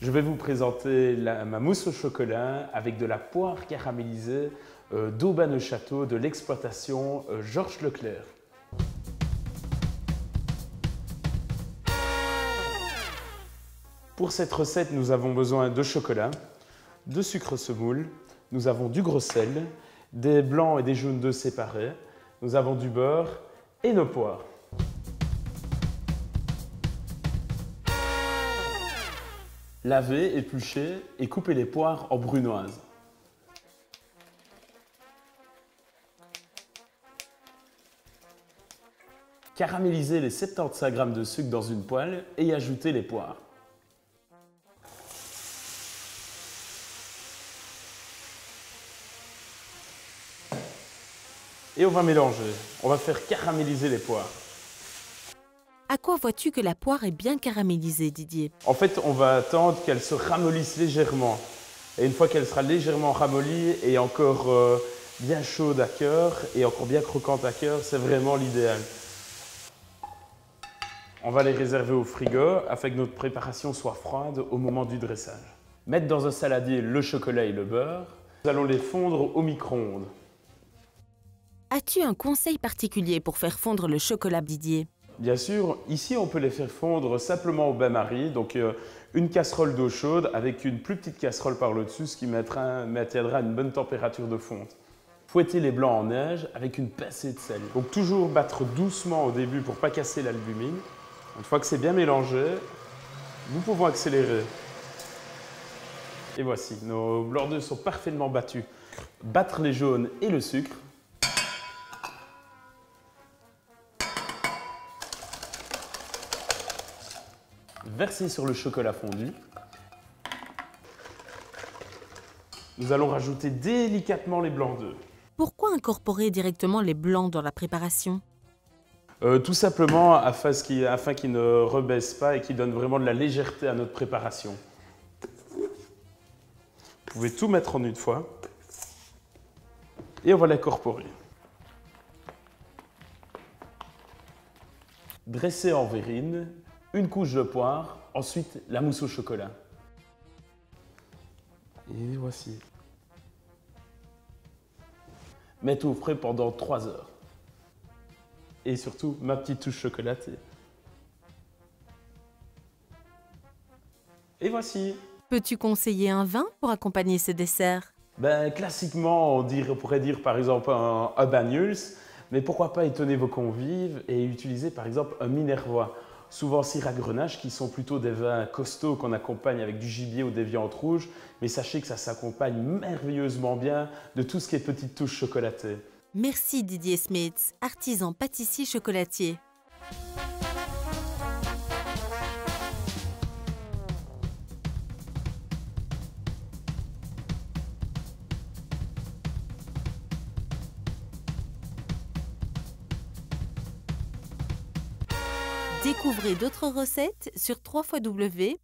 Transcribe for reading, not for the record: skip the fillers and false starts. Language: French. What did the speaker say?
Je vais vous présenter ma mousse au chocolat avec de la poire caramélisée d'Aubagne-Château de l'exploitation Georges Leclerc. Pour cette recette, nous avons besoin de chocolat, de sucre semoule, nous avons du gros sel, des blancs et des jaunes d'œufs séparés, nous avons du beurre et nos poires. Lavez, épluchez et coupez les poires en brunoise. Caramélisez les 75 g de sucre dans une poêle et ajoutez les poires. Et on va mélanger. On va faire caraméliser les poires. À quoi vois-tu que la poire est bien caramélisée, Didier? En fait, on va attendre qu'elle se ramollisse légèrement. Et une fois qu'elle sera légèrement ramollie et encore bien chaude à cœur et encore bien croquante à cœur, c'est vraiment l'idéal. On va les réserver au frigo afin que notre préparation soit froide au moment du dressage. Mettre dans un saladier le chocolat et le beurre. Nous allons les fondre au micro-ondes. As-tu un conseil particulier pour faire fondre le chocolat, Didier? Bien sûr, ici on peut les faire fondre simplement au bain-marie, donc une casserole d'eau chaude avec une plus petite casserole par le dessus, ce qui maintiendra une bonne température de fonte. Fouettez les blancs en neige avec une pincée de sel. Donc toujours battre doucement au début pour ne pas casser l'albumine. Une fois que c'est bien mélangé, nous pouvons accélérer. Et voici, nos blancs d'œufs sont parfaitement battus. Battre les jaunes et le sucre. Verser sur le chocolat fondu. Nous allons rajouter délicatement les blancs d'œufs. Pourquoi incorporer directement les blancs dans la préparation? Tout simplement afin qu'ils ne rebaissent pas et qu'ils donnent vraiment de la légèreté à notre préparation. Vous pouvez tout mettre en une fois et on va l'incorporer. Dresser en verrine, une couche de poire, ensuite la mousse au chocolat. Et voici. Mettre au frais pendant 3 heures. Et surtout, ma petite touche chocolatée. Et voici. Peux-tu conseiller un vin pour accompagner ce dessert? Classiquement, on pourrait dire par exemple un Banyuls, mais pourquoi pas étonner vos convives et utiliser par exemple un Minervois. Souvent Syrah Grenache qui sont plutôt des vins costauds qu'on accompagne avec du gibier ou des viandes rouges, mais sachez que ça s'accompagne merveilleusement bien de tout ce qui est petite touche chocolatée. Merci Didier Smits, artisan pâtissier chocolatier. Découvrez d'autres recettes sur www.omiam.tv.